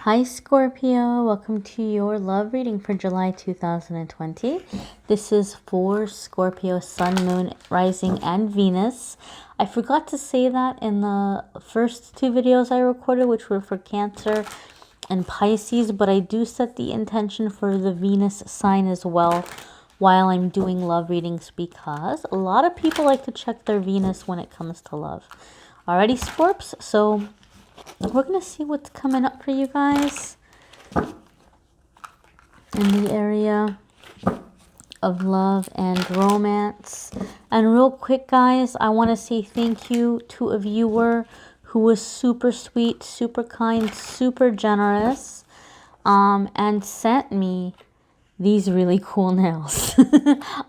Hi Scorpio, welcome to your love reading for July 2020. This is for Scorpio, Sun, Moon, Rising, and Venus. I forgot to say that in the first two videos I recorded, which were for Cancer and Pisces, but I do set the intention for the Venus sign as well while I'm doing love readings because a lot of people like to check their Venus when it comes to love. Alrighty, Scorps, so we're going to see what's coming up for you guys in the area of love and romance. And real quick, guys, I want to say thank you to a viewer who was super sweet, super kind, super generous, and sent me these really cool nails.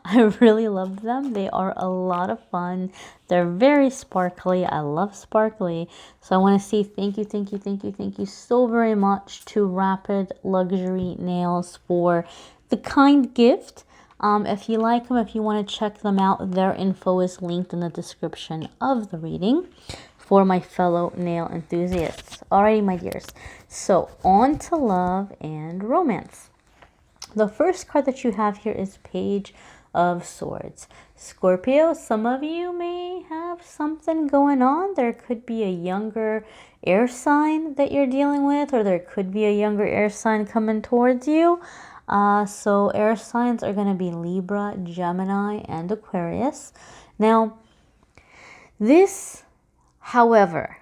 I really love them. They are a lot of fun. They're very sparkly. I love sparkly. So I want to say thank you, thank you, thank you, thank you so very much to Rapid Luxury Nails for the kind gift. If you like them, if you want to check them out, their info is linked in the description of the reading for my fellow nail enthusiasts. Alrighty, my dears. So on to love and romance. The first card that you have here is Page of Swords. Scorpio, some of you may have something going on. There could be a younger air sign that you're dealing with, or there could be a younger air sign coming towards you. So air signs are going to be Libra, Gemini, and Aquarius. Now, this, however,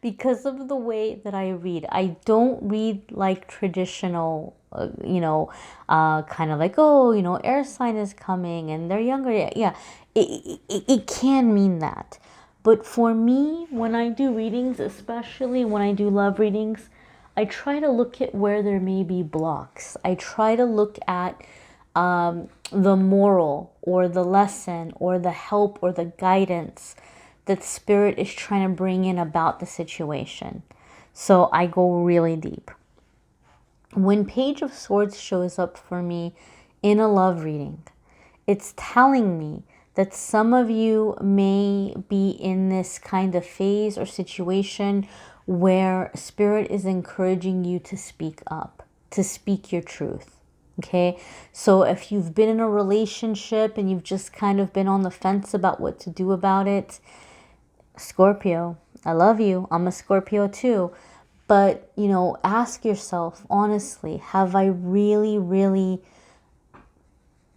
because of the way that I read, I don't read like traditional, kind of like, oh, air sign is coming and they're younger. Yeah, it can mean that. But for me, when I do readings, especially when I do love readings, I try to look at where there may be blocks. I try to look at the moral or the lesson or the help or the guidance that Spirit is trying to bring in about the situation. So I go really deep. When Page of Swords shows up for me in a love reading, it's telling me that some of you may be in this kind of phase or situation where Spirit is encouraging you to speak up, to speak your truth. Okay, so if you've been in a relationship and you've just kind of been on the fence about what to do about it, Scorpio, I love you. I'm a Scorpio too. But, ask yourself, honestly, have I really, really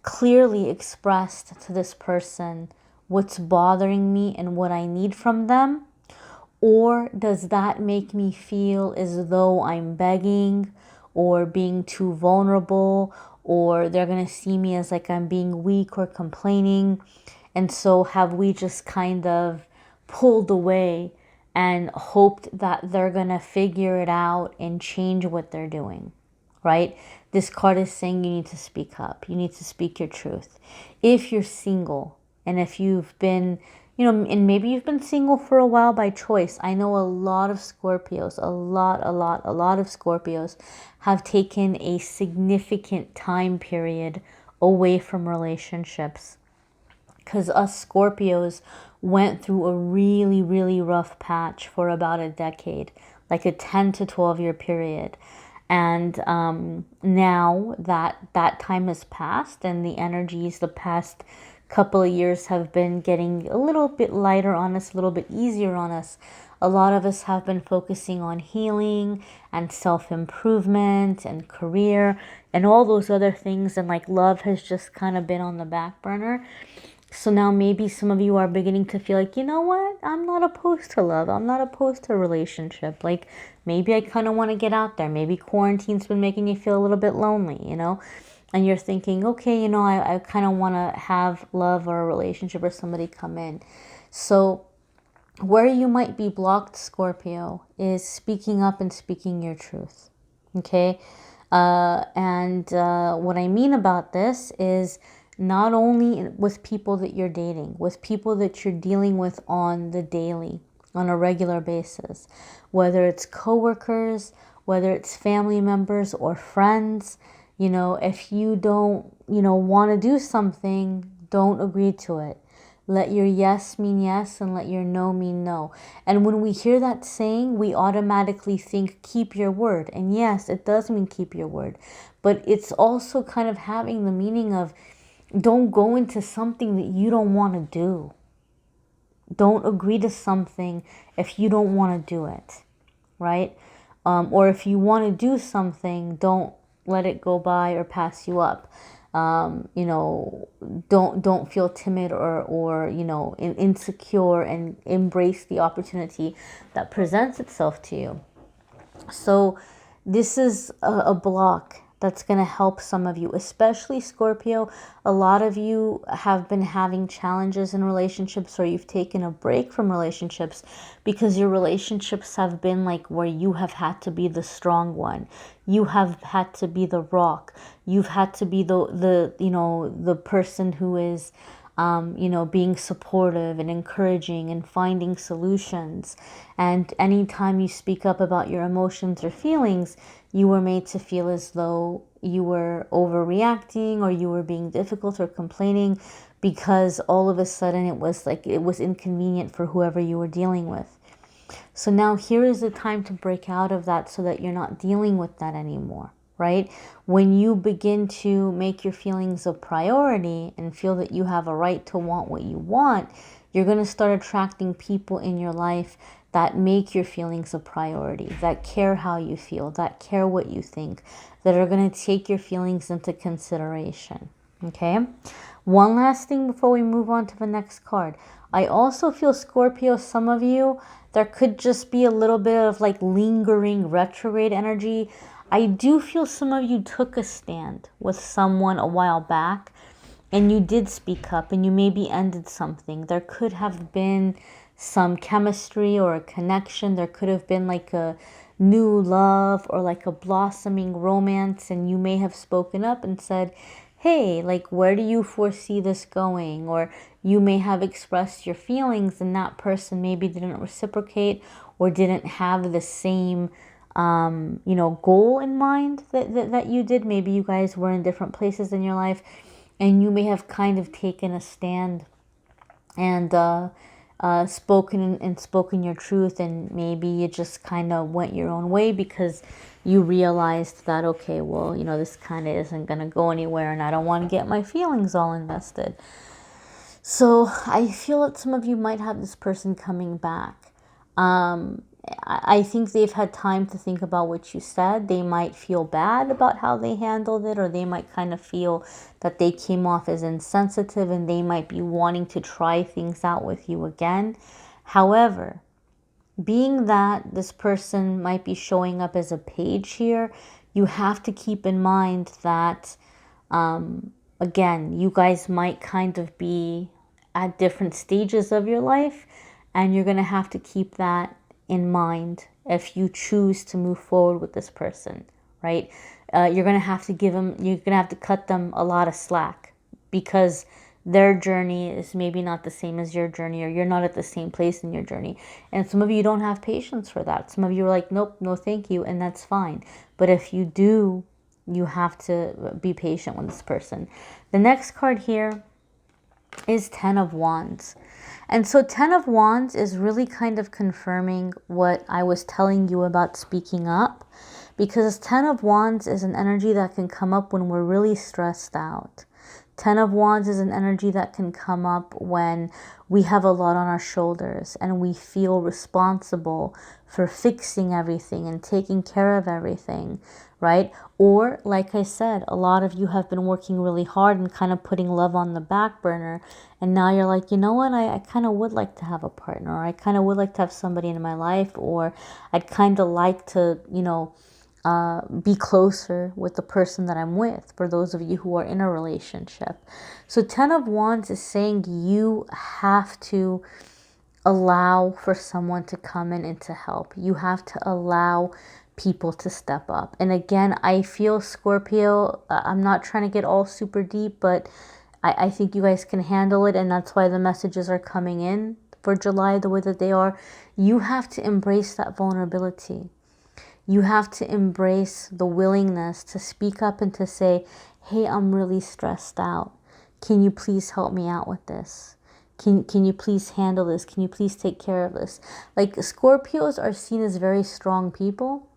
clearly expressed to this person what's bothering me and what I need from them? Or does that make me feel as though I'm begging or being too vulnerable, or they're going to see me as like I'm being weak or complaining? And so have we just kind of pulled away and hoped that they're going to figure it out and change what they're doing, right? This card is saying you need to speak up. You need to speak your truth. If you're single and if you've been, and maybe you've been single for a while by choice. I know a lot of Scorpios, a lot of Scorpios have taken a significant time period away from relationships, because us Scorpios went through a really, really rough patch for about a decade, like a 10 to 12 year period. And now that time has passed and the energies the past couple of years have been getting a little bit lighter on us, a little bit easier on us. A lot of us have been focusing on healing and self-improvement and career and all those other things. And like love has just kind of been on the back burner. So now maybe some of you are beginning to feel like, you know what? I'm not opposed to love. I'm not opposed to a relationship. Like maybe I kind of want to get out there. Maybe quarantine's been making you feel a little bit lonely, And you're thinking, okay, I kind of want to have love or a relationship or somebody come in. So where you might be blocked, Scorpio, is speaking up and speaking your truth. Okay? And what I mean about this is not only with people that you're dating, with people that you're dealing with on the daily, on a regular basis, whether it's coworkers, whether it's family members or friends. If you don't, want to do something, don't agree to it. Let your yes mean yes and let your no mean no. And when we hear that saying, we automatically think keep your word. And yes, it does mean keep your word. But it's also kind of having the meaning of don't go into something that you don't want to do. Don't agree to something if you don't want to do it, right? Or if you want to do something, don't let it go by or pass you up. You know, don't feel timid or you know, insecure, and embrace the opportunity that presents itself to you. So this is a block that's going to help some of you, especially Scorpio. A lot of you have been having challenges in relationships, or you've taken a break from relationships because your relationships have been like where you have had to be the strong one. You have had to be the rock. You've had to be the you know, the person who is you know, being supportive and encouraging and finding solutions. And anytime you speak up about your emotions or feelings, you were made to feel as though you were overreacting or you were being difficult or complaining, because all of a sudden it was like it was inconvenient for whoever you were dealing with. So now here is the time to break out of that so that you're not dealing with that anymore, right? When you begin to make your feelings a priority and feel that you have a right to want what you want, you're going to start attracting people in your life that make your feelings a priority, that care how you feel, that care what you think, that are going to take your feelings into consideration. Okay? One last thing before we move on to the next card. I also feel, Scorpio, some of you, there could just be a little bit of like lingering retrograde energy. I do feel some of you took a stand with someone a while back and you did speak up and you maybe ended something. There could have been some chemistry or a connection. There could have been like a new love or like a blossoming romance, and you may have spoken up and said, hey, like, where do you foresee this going? Or you may have expressed your feelings and that person maybe didn't reciprocate or didn't have the same you know, goal in mind that you did. Maybe you guys were in different places in your life and you may have kind of taken a stand and spoken your truth, and maybe you just kind of went your own way because you realized that, okay, well, you know, this kind of isn't going to go anywhere and I don't want to get my feelings all invested. So I feel that some of you might have this person coming back. I think they've had time to think about what you said. They might feel bad about how they handled it, or they might kind of feel that they came off as insensitive and they might be wanting to try things out with you again. However, being that this person might be showing up as a page here, you have to keep in mind that, again, you guys might kind of be at different stages of your life, and you're going to have to keep that in mind if you choose to move forward with this person, right? You're going to have to you're going to have to cut them a lot of slack, because their journey is maybe not the same as your journey, or you're not at the same place in your journey. And some of you don't have patience for that. Some of you are like, nope, no thank you, and that's fine. But if you do, you have to be patient with this person. The next card here is Ten of Wands. And so Ten of Wands is really kind of confirming what I was telling you about speaking up, because Ten of Wands is an energy that can come up when we're really stressed out. Ten of Wands is an energy that can come up when we have a lot on our shoulders and we feel responsible for fixing everything and taking care of everything, right? Or, like I said, a lot of you have been working really hard and kind of putting love on the back burner, and now you're like, you know what, I kind of would like to have a partner, or I kind of would like to have somebody in my life, or I'd kind of like to, you know, be closer with the person that I'm with, for those of you who are in a relationship. So Ten of Wands is saying you have to allow for someone to come in and to help. You have to allow people to step up. And again, I feel, Scorpio, I'm not trying to get all super deep, but I think you guys can handle it, and that's why the messages are coming in for July the way that they are. You have to embrace that vulnerability. You have to embrace the willingness to speak up and to say, hey, I'm really stressed out. Can you please help me out with this? Can you please handle this? Can you please take care of this? Like, Scorpios are seen as very strong people,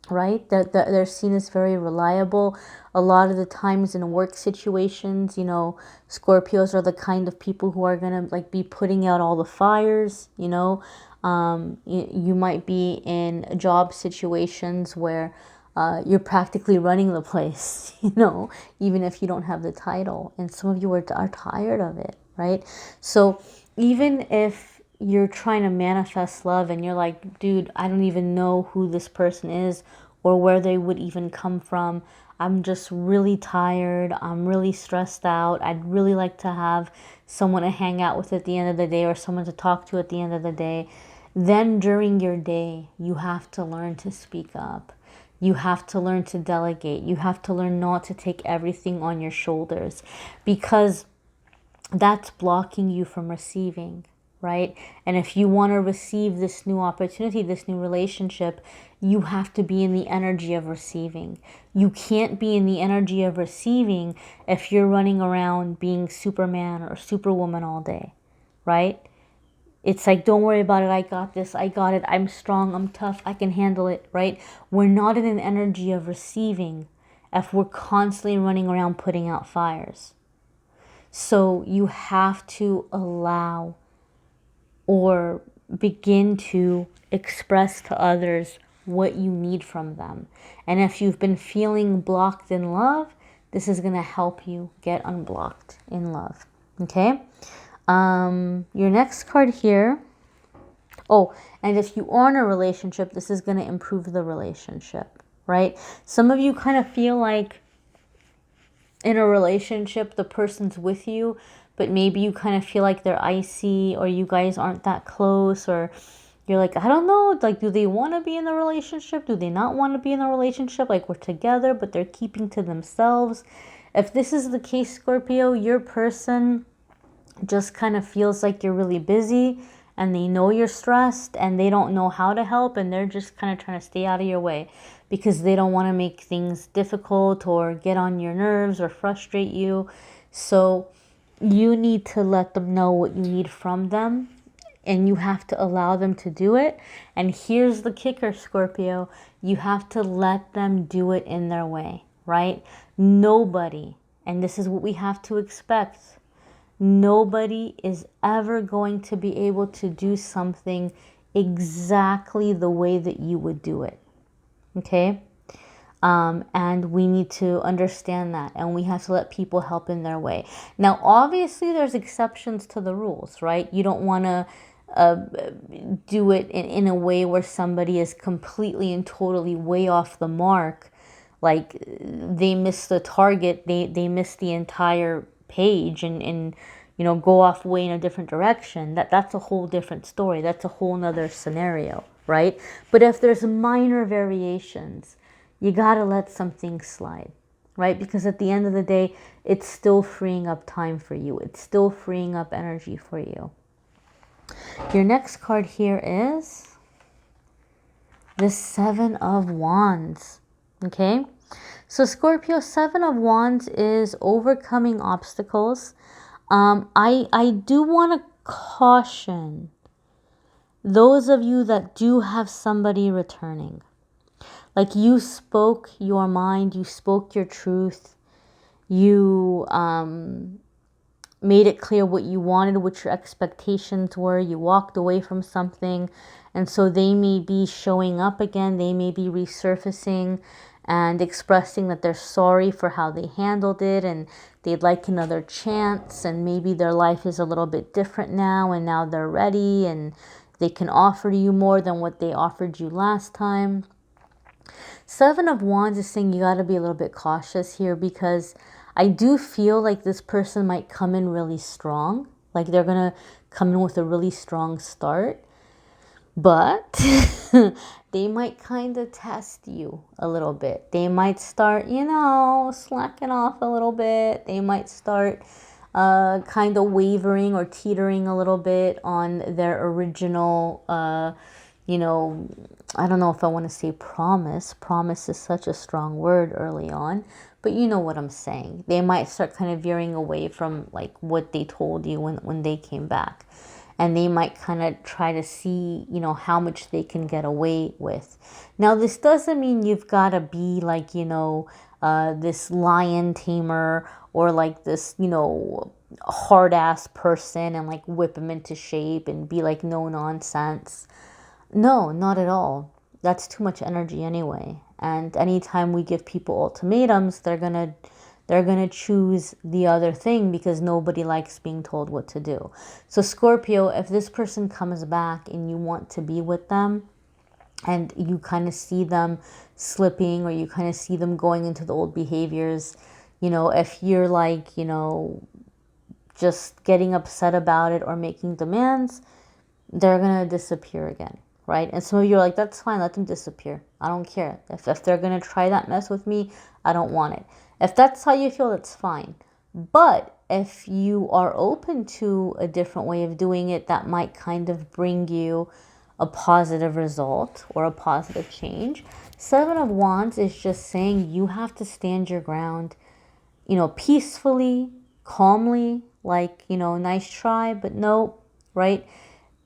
right? They're seen as very reliable. A lot of the times in work situations, you know, Scorpios are the kind of people who are gonna like be putting out all the fires, you know. You might be in job situations where you're practically running the place, you know, even if you don't have the title. And some of you are tired of it, right? So even if you're trying to manifest love and you're like, dude, I don't even know who this person is or where they would even come from. I'm just really tired. I'm really stressed out. I'd really like to have someone to hang out with at the end of the day or someone to talk to at the end of the day. Then during your day, you have to learn to speak up. You have to learn to delegate. You have to learn not to take everything on your shoulders, because that's blocking you from receiving, right? And if you want to receive this new opportunity, this new relationship, you have to be in the energy of receiving. You can't be in the energy of receiving if you're running around being Superman or Superwoman all day, right? It's like, don't worry about it. I got this. I got it. I'm strong. I'm tough. I can handle it, right? We're not in an energy of receiving if we're constantly running around putting out fires. So you have to allow or begin to express to others what you need from them. And if you've been feeling blocked in love, this is going to help you get unblocked in love. Okay? Your next card here. Oh, and if you are in a relationship, this is going to improve the relationship, right? Some of you kind of feel like in a relationship, the person's with you, but maybe you kind of feel like they're icy, or you guys aren't that close, or you're like, I don't know, like, do they want to be in a relationship? Do they not want to be in a relationship? Like, we're together, but they're keeping to themselves. If this is the case, Scorpio, your person just kind of feels like you're really busy and they know you're stressed and they don't know how to help, and they're just kind of trying to stay out of your way because they don't want to make things difficult or get on your nerves or frustrate you. So you need to let them know what you need from them, and you have to allow them to do it. And here's the kicker, Scorpio, you have to let them do it in their way, right? Nobody, and this is what we have to expect, nobody is ever going to be able to do something exactly the way that you would do it. Okay? And we need to understand that, and we have to let people help in their way. Now, obviously, there's exceptions to the rules, right? You don't want to do it in a way where somebody is completely and totally way off the mark. Like, they miss the target, they miss the entire page, and you know, go off way in a different direction. That's a whole different story. That's a whole nother scenario, right? But if there's minor variations, you gotta let something slide, right? Because at the end of the day, it's still freeing up time for you. It's still freeing up energy for you. Your next card here is the Seven of Wands. Okay? So Scorpio, Seven of Wands is overcoming obstacles. I do want to caution those of you that do have somebody returning. Like, you spoke your mind, you spoke your truth, you made it clear what you wanted, what your expectations were, you walked away from something, and so they may be showing up again, they may be resurfacing and expressing that they're sorry for how they handled it and they'd like another chance, and maybe their life is a little bit different now, and now they're ready and they can offer you more than what they offered you last time. Seven of Wands is saying you got to be a little bit cautious here, because I do feel like this person might come in really strong. Like, they're going to come in with a really strong start. But they might kind of test you a little bit. They might start, you know, slacking off a little bit. They might start kind of wavering or teetering a little bit on their original, you know, I don't know if I want to say promise. Promise is such a strong word early on, but you know what I'm saying. They might start kind of veering away from like what they told you when they came back. And they might kind of try to see, you know, how much they can get away with. Now, this doesn't mean you've got to be like, you know, this lion tamer or like this, you know, hard ass person and like whip them into shape and be like no nonsense. No, not at all. That's too much energy anyway. And anytime we give people ultimatums, they're gonna choose the other thing because nobody likes being told what to do. So Scorpio, if this person comes back and you want to be with them and you kind of see them slipping or you kind of see them going into the old behaviors, you know, if you're like, you know, just getting upset about it or making demands, they're gonna disappear again, right? And some of you are like, that's fine, let them disappear. I don't care. If they're gonna try that mess with me, I don't want it. If that's how you feel, that's fine. But if you are open to a different way of doing it that might kind of bring you a positive result or a positive change, Seven of Wands is just saying you have to stand your ground, you know, peacefully, calmly, like, you know, nice try, but no, right?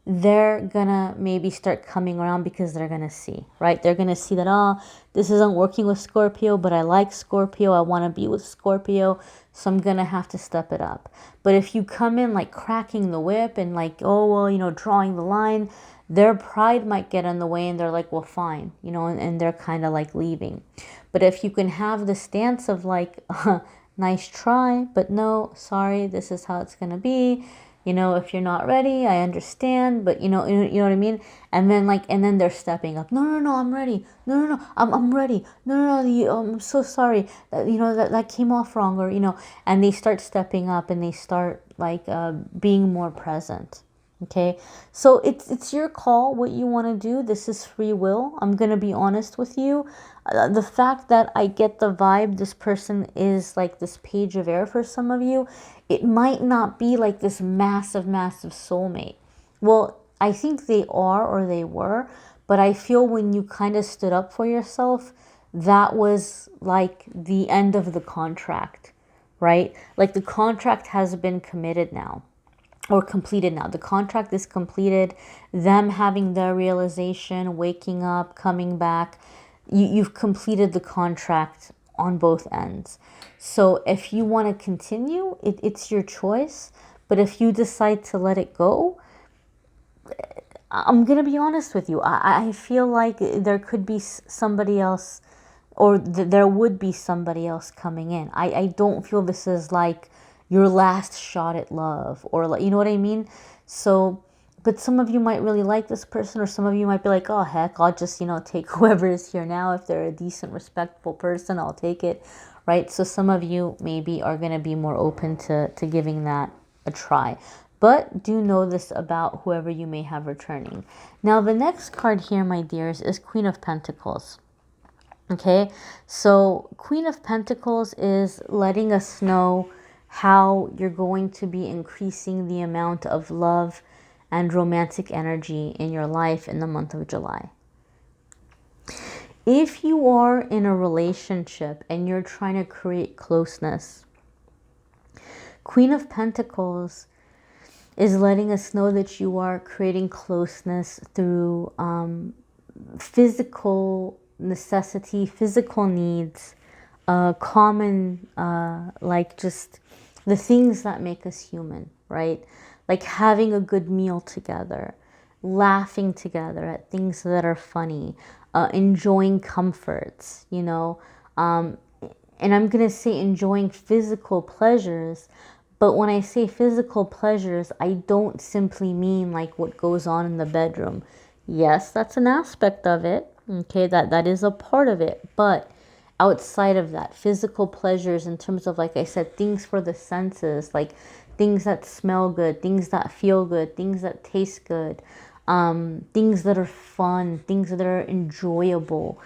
They're gonna maybe start coming around because they're gonna see, right? They're gonna see that, oh, this isn't working with Scorpio, but I like Scorpio, I want to be with Scorpio, so I'm gonna have to step it up. But if you come in like cracking the whip and like, oh, well, you know, drawing the line, their pride might get in the way and they're like, well, fine, you know, and they're kind of like leaving. But if you can have the stance of like, nice try, but no, sorry, this is how it's gonna be. You know, if you're not ready, I understand, but you know what I mean? And then they're stepping up. No, no, no, I'm ready. No, no, no, I'm ready. No, no, no, I'm so sorry. You know, that came off wrong, or, you know, and they start stepping up and they start like being more present. Okay, so it's your call what you want to do. This is free will. I'm going to be honest with you. The fact that I get the vibe this person is like this page of air for some of you, it might not be like this massive, massive soulmate. Well, I think they are or they were, but I feel when you kind of stood up for yourself, that was like the end of the contract, right? Like the contract has been committed now. Or completed now. The contract is completed. Them having their realization, waking up, coming back. You've completed the contract on both ends. So if you want to continue, it's your choice. But if you decide to let it go, I'm going to be honest with you. I feel like there could be somebody else, or there would be somebody else coming in. I don't feel this is like your last shot at love, or like, you know what I mean? So, but some of you might really like this person, or some of you might be like, oh heck, I'll just, you know, take whoever is here now. If they're a decent, respectful person, I'll take it, right? So some of you maybe are going to be more open to giving that a try. But do know this about whoever you may have returning. Now, the next card here, my dears, is Queen of Pentacles. Okay, so Queen of Pentacles is letting us know how you're going to be increasing the amount of love and romantic energy in your life in the month of July. If you are in a relationship and you're trying to create closeness, Queen of Pentacles is letting us know that you are creating closeness through physical necessity, physical needs, common, like just the things that make us human, right? Like having a good meal together, laughing together at things that are funny, enjoying comforts, you know, and I'm going to say enjoying physical pleasures. But when I say physical pleasures, I don't simply mean like what goes on in the bedroom. Yes, that's an aspect of it. Okay, that is a part of it. But outside of that, physical pleasures in terms of, like I said, things for the senses, like things that smell good, things that feel good, things that taste good, things that are fun, things that are enjoyable.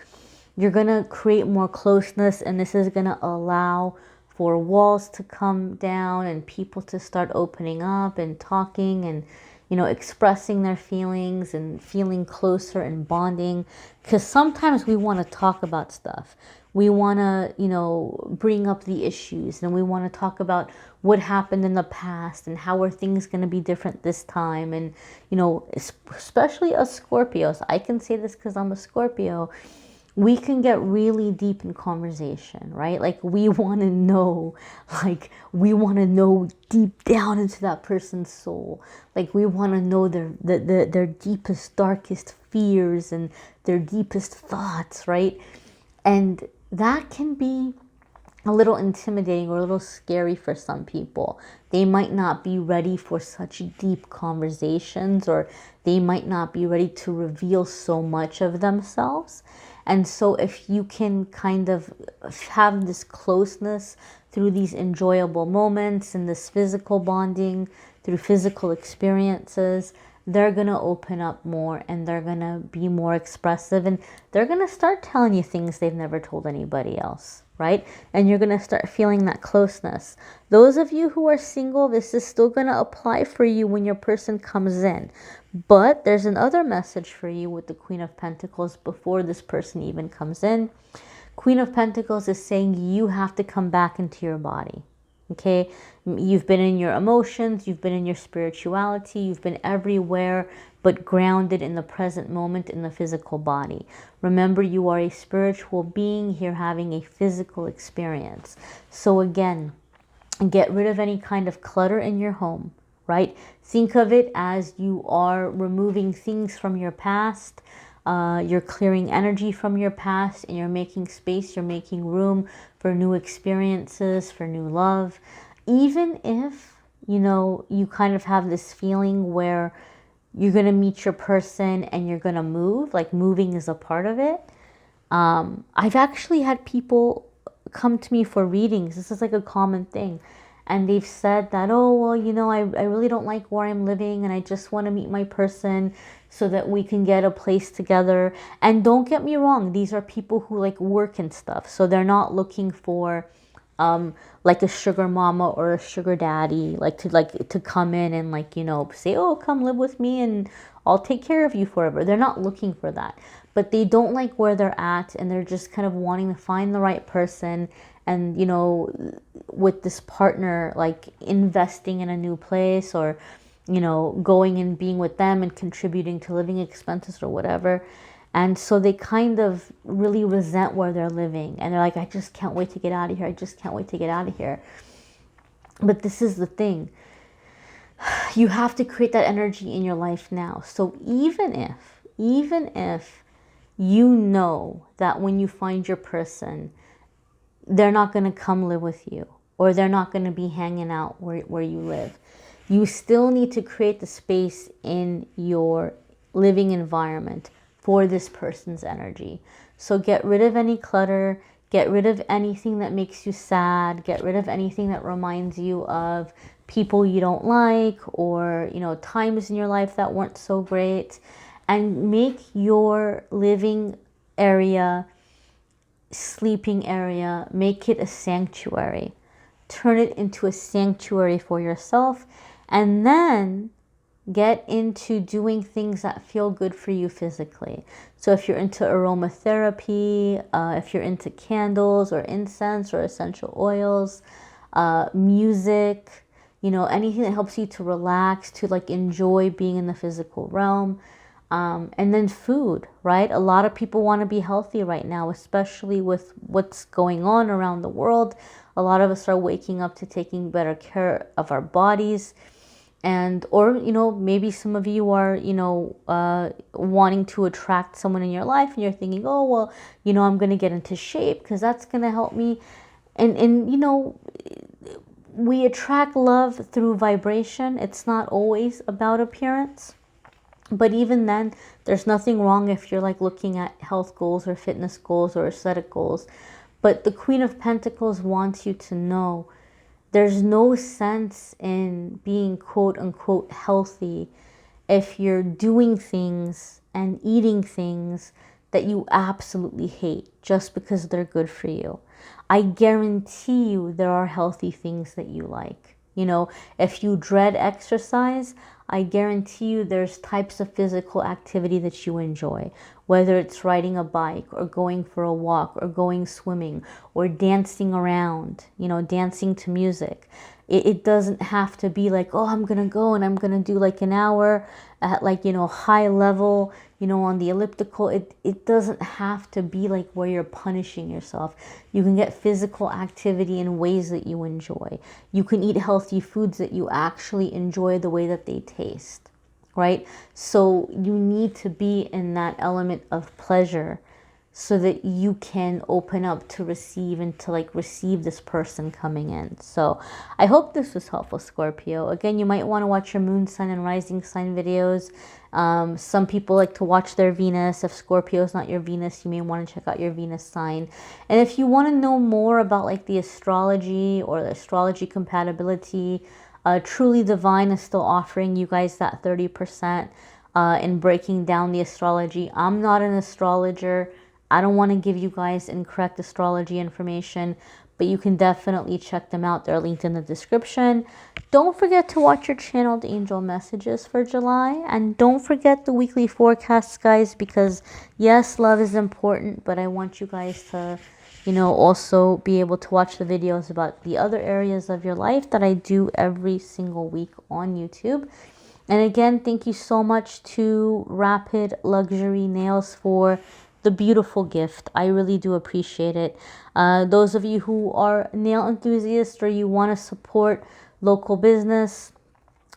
You're going to create more closeness, and this is going to allow for walls to come down and people to start opening up and talking and, you know, expressing their feelings and feeling closer and bonding. Because sometimes we want to talk about stuff. We want to, you know, bring up the issues, and we want to talk about what happened in the past and how are things going to be different this time. And, you know, especially us Scorpios, I can say this because I'm a Scorpio, we can get really deep in conversation, right? Like we want to know, deep down into that person's soul. Like we want to know their deepest, darkest fears and their deepest thoughts, right? And that can be a little intimidating or a little scary for some people. They might not be ready for such deep conversations, or they might not be ready to reveal so much of themselves. And so if you can kind of have this closeness through these enjoyable moments and this physical bonding, through physical experiences, they're going to open up more, and they're going to be more expressive, and they're going to start telling you things they've never told anybody else, right? And you're going to start feeling that closeness. Those of you who are single, this is still going to apply for you when your person comes in. But there's another message for you with the Queen of Pentacles before this person even comes in. Queen of Pentacles is saying you have to come back into your body. Okay, you've been in your emotions, you've been in your spirituality, you've been everywhere but grounded in the present moment in the physical body. Remember, you are a spiritual being here having a physical experience. So again, get rid of any kind of clutter in your home, right? Think of it as you are removing things from your past. You're clearing energy from your past, and you're making space, you're making room for new experiences, for new love. Even if, you know, you kind of have this feeling where you're going to meet your person and you're going to move, like moving is a part of it. I've actually had people come to me for readings. This is like a common thing. And they've said that, oh, well, you know, I really don't like where I'm living, and I just want to meet my person so that we can get a place together. And don't get me wrong, these are people who like work and stuff. So they're not looking for like a sugar mama or a sugar daddy, like to come in and like, you know, say, oh, come live with me and I'll take care of you forever. They're not looking for that. But they don't like where they're at, and they're just kind of wanting to find the right person. And, you know, with this partner, like investing in a new place, or, you know, going and being with them and contributing to living expenses or whatever. And so they kind of really resent where they're living. And they're like, I just can't wait to get out of here. I just can't wait to get out of here. But this is the thing. You have to create that energy in your life now. So even if you know that when you find your person, they're not going to come live with you, or they're not going to be hanging out where you live, you still need to create the space in your living environment for this person's energy. So get rid of any clutter, get rid of anything that makes you sad, get rid of anything that reminds you of people you don't like, or, you know, times in your life that weren't so great, and make your living area, sleeping area, make it a sanctuary. Turn it into a sanctuary for yourself, and then get into doing things that feel good for you physically. So if you're into aromatherapy, if you're into candles or incense or essential oils, music, you know, anything that helps you to relax, to like enjoy being in the physical realm. And then food, right? A lot of people want to be healthy right now, especially with what's going on around the world. A lot of us are waking up to taking better care of our bodies. And, or, you know, maybe some of you are, you know, wanting to attract someone in your life, and you're thinking, oh, well, you know, I'm going to get into shape because that's going to help me. And, you know, we attract love through vibration. It's not always about appearance. But even then, there's nothing wrong if you're like looking at health goals or fitness goals or aesthetic goals. But the Queen of Pentacles wants you to know there's no sense in being quote unquote healthy if you're doing things and eating things that you absolutely hate just because they're good for you. I guarantee you there are healthy things that you like. You know, if you dread exercise, I guarantee you there's types of physical activity that you enjoy, whether it's riding a bike or going for a walk or going swimming or dancing around, you know, dancing to music. It doesn't have to be like, oh, I'm gonna go and I'm gonna do like an hour at like, you know, high level, you know, on the elliptical. It doesn't have to be like where you're punishing yourself. You can get physical activity in ways that you enjoy. You can eat healthy foods that you actually enjoy the way that they taste, right? So you need to be in that element of pleasure so that you can open up to receive and to like receive this person coming in. So I hope this was helpful, Scorpio. Again, you might want to watch your moon sign and rising sign videos. Some people like to watch their Venus. If Scorpio is not your Venus, you may want to check out your Venus sign. And if you want to know more about like the astrology or the astrology compatibility, Truly Divine is still offering you guys that 30% in breaking down the astrology. I'm not an astrologer. I don't want to give you guys incorrect astrology information, but you can definitely check them out. They're linked in the description. Don't forget to watch your channeled angel messages for July. And don't forget the weekly forecasts, guys, because yes, love is important, but I want you guys to, you know, also be able to watch the videos about the other areas of your life that I do every single week on YouTube. And again, thank you so much to Rapid Luxury Nails for the beautiful gift. I really do appreciate it. Those of you who are nail enthusiasts or you want to support local business,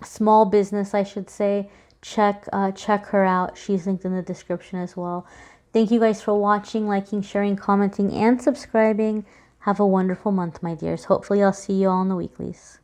small business, I should say, check her out. She's linked in the description as well. Thank you guys for watching, liking, sharing, commenting, and subscribing. Have a wonderful month, my dears. Hopefully I'll see you all in the weeklies.